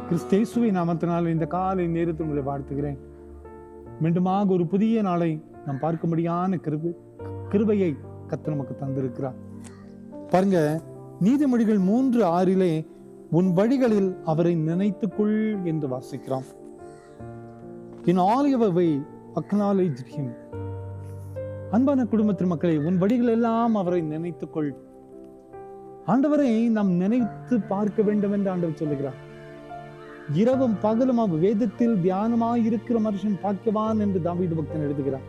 கிறிஸ்தேசுவை நாமத்தினால் இந்த காலை நேரத்தில் உங்களை வாழ்த்துகிறேன். மீண்டுமாக ஒரு புதிய நாளை நாம் பார்க்கும்படியான கிருபையை கர்த்தர் நமக்கு தந்திருக்கிறார். பாருங்க, நீதிமொழிகள் 3:6 உன் வழிகளில் அவரை நினைத்துக்கொள் என்று வாசிக்கிறோம். In all your way acknowledge him. அன்பான குடும்பத்தின் மக்களே, உன் வழிகள் எல்லாம் அவரை நினைத்துக்கொள். ஆண்டவரை நாம் நினைத்து பார்க்க வேண்டும் என்று ஆண்டவர் சொல்லுகிறார். இரவும் பகலும் வேதத்தில் தியானமாய் இருக்கிற மனுஷன் பாக்கியவான் என்று தாவீது பக்தன் எழுதுகிறார்.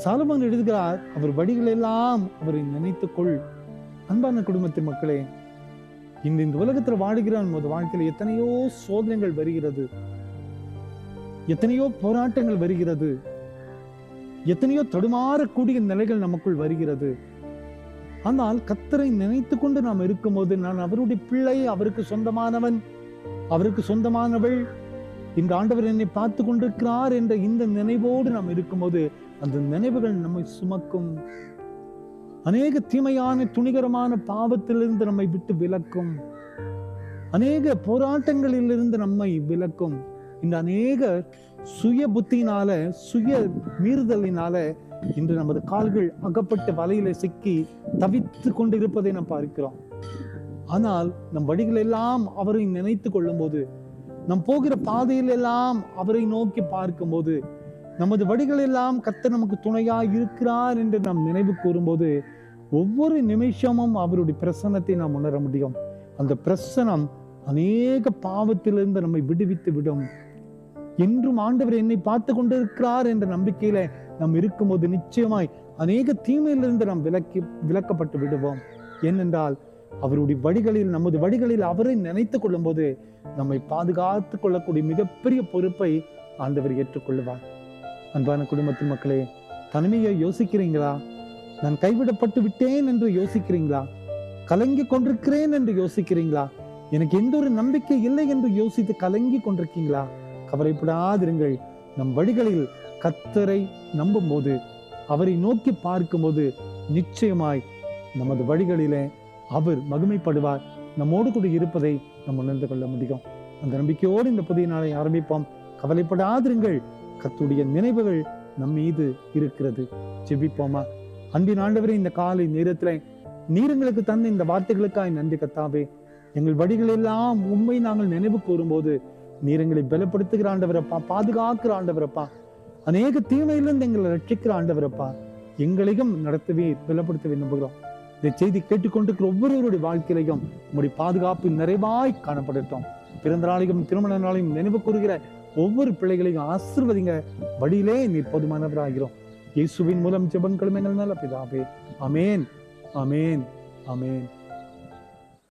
சாலமோன் எழுதுகிறார், அவர் வழிகள் எல்லாம் அவரை நினைத்துக்கொள். அன்பான குடும்பத்தின் மக்களே, இந்த உலகத்தில் வாழுகிற நமது வாழ்க்கையில் எத்தனையோ சோதனைகள் வருகிறது, எத்தனையோ போராட்டங்கள் வருகிறது, எத்தனையோ தடுமாறக்கூடிய நிலைகள் நமக்குள் வருகிறது. ஆனால் கர்த்தரை நினைத்து கொண்டு நாம் இருக்கும்போது, நான் அவருடைய பிள்ளை, அவருக்கு சொந்தமானவன், அவருக்கு சொந்தமானவள், இந்த ஆண்டவர் என்னை பார்த்து கொண்டிருக்கிறார் என்ற இந்த நினைவோடு நாம் இருக்கும்போது அந்த நினைவுகள் நம்மை சுமக்கும். அநேக தீமையான துணிகரமான பாவத்திலிருந்து நம்மை விட்டு விலக்கும். அநேக போராட்டங்களிலிருந்து நம்மை விலக்கும். இந்த அநேக சுய புத்தியினால, சுய மீறுதலினால இன்று நமது கால்கள் அகப்பட்ட வலையில சிக்கி தவித்து கொண்டிருப்பதை நாம் பார்க்கிறோம். ஆனால் நம் வழிகள் எல்லாம் அவரை நினைத்து கொள்ளும் போது, நம் போகிற பாதையில் எல்லாம் அவரை நோக்கி பார்க்கும் போது, நமது வழிகள் எல்லாம் கர்த்தர் நமக்கு துணையாய் இருக்கிறார் என்று நாம் நினைவு கூறும்போது, ஒவ்வொரு நிமிஷமும் அவருடைய பிரசன்னத்தை நாம் உணர முடியும். அந்த பிரசனம் அநேக பாவத்திலிருந்து நம்மை விடுவித்து விடும். என்றும் ஆண்டவர் என்னை பார்த்து கொண்டிருக்கிறார் என்ற நம்பிக்கையில நாம் இருக்கும்போது நிச்சயமாய் அநேக தீமையிலிருந்து நாம் விலக்கப்பட்டு விடுவோம். ஏனென்றால் அவருடைய வழிகளில், நமது வழிகளில் அவரை நினைத்து கொள்ளும் போது நம்மை பாதுகாத்து கொள்ளக்கூடிய மிகப்பெரிய பொறுப்பை ஆண்டவர் ஏற்றுக்கொள்வார். அன்பான குடும்பத்தின் மக்களே, தனிமையை யோசிக்கிறீங்களா? நான் கைவிடப்பட்டு விட்டேன் என்று யோசிக்கிறீங்களா? கலங்கி கொண்டிருக்கிறேன் என்று யோசிக்கிறீங்களா? எனக்கு எந்த ஒரு நம்பிக்கை இல்லை என்று யோசித்து கலங்கி கொண்டிருக்கீங்களா? கவலைப்படாதிருங்கள். நம் வழிகளில் கர்த்தரை நம்பும் போது, அவரை நோக்கி பார்க்கும் போது நிச்சயமாய் நமது வழிகளிலே அவர் மகிமைப்படுவார். நம்மோடு கூட இருப்பதை நாம் உணர்ந்து கொள்ள முடியும். அந்த நம்பிக்கையோடு இந்த புதிய நாளை ஆரம்பிப்போம். கவலைப்படாதிருங்கள், கர்த்தருடைய நினைவுகள் நம் மீது இருக்கிறது. ஜெபிப்போமா? அன்பின் ஆண்டவரே, இந்த காலை நேரத்துல நீர் எங்களுக்கு தந்த இந்த வார்த்தைகளுக்காய் நன்றி கர்த்தாவே. எங்கள் வழிகள் எல்லாம் உண்மை நாங்கள் நினைவு கூறும்போது நீர் எங்களை பலப்படுத்துகிற ஆண்டவரப்பா, பாதுகாக்கிற ஆண்டவரப்பா, அநேக தீமையிலிருந்து எங்களை ரட்சிக்கிற ஆண்டவரப்பா, எங்களையும் நடத்தவே பலப்படுத்தவே நம்புகிறோம். இந்த செய்தி கேட்டுக்கொண்டிருக்கிற ஒவ்வொருவருடைய வாழ்க்கையிலையும் உங்களுடைய பாதுகாப்பு நிறைவாய் காணப்படட்டும். பிறந்த நாளையும் திருமண நாளையும் நினைவு கூறுகிற ஒவ்வொரு பிள்ளைகளையும் ஆசீர்வதிங்க. வழியிலே நீர் போதுமானவராகிறோம். இயேசுவின் மூலம் ஜெபங்களும் எங்கள் நல்ல பிதாவே. ஆமென், ஆமென், ஆமென்.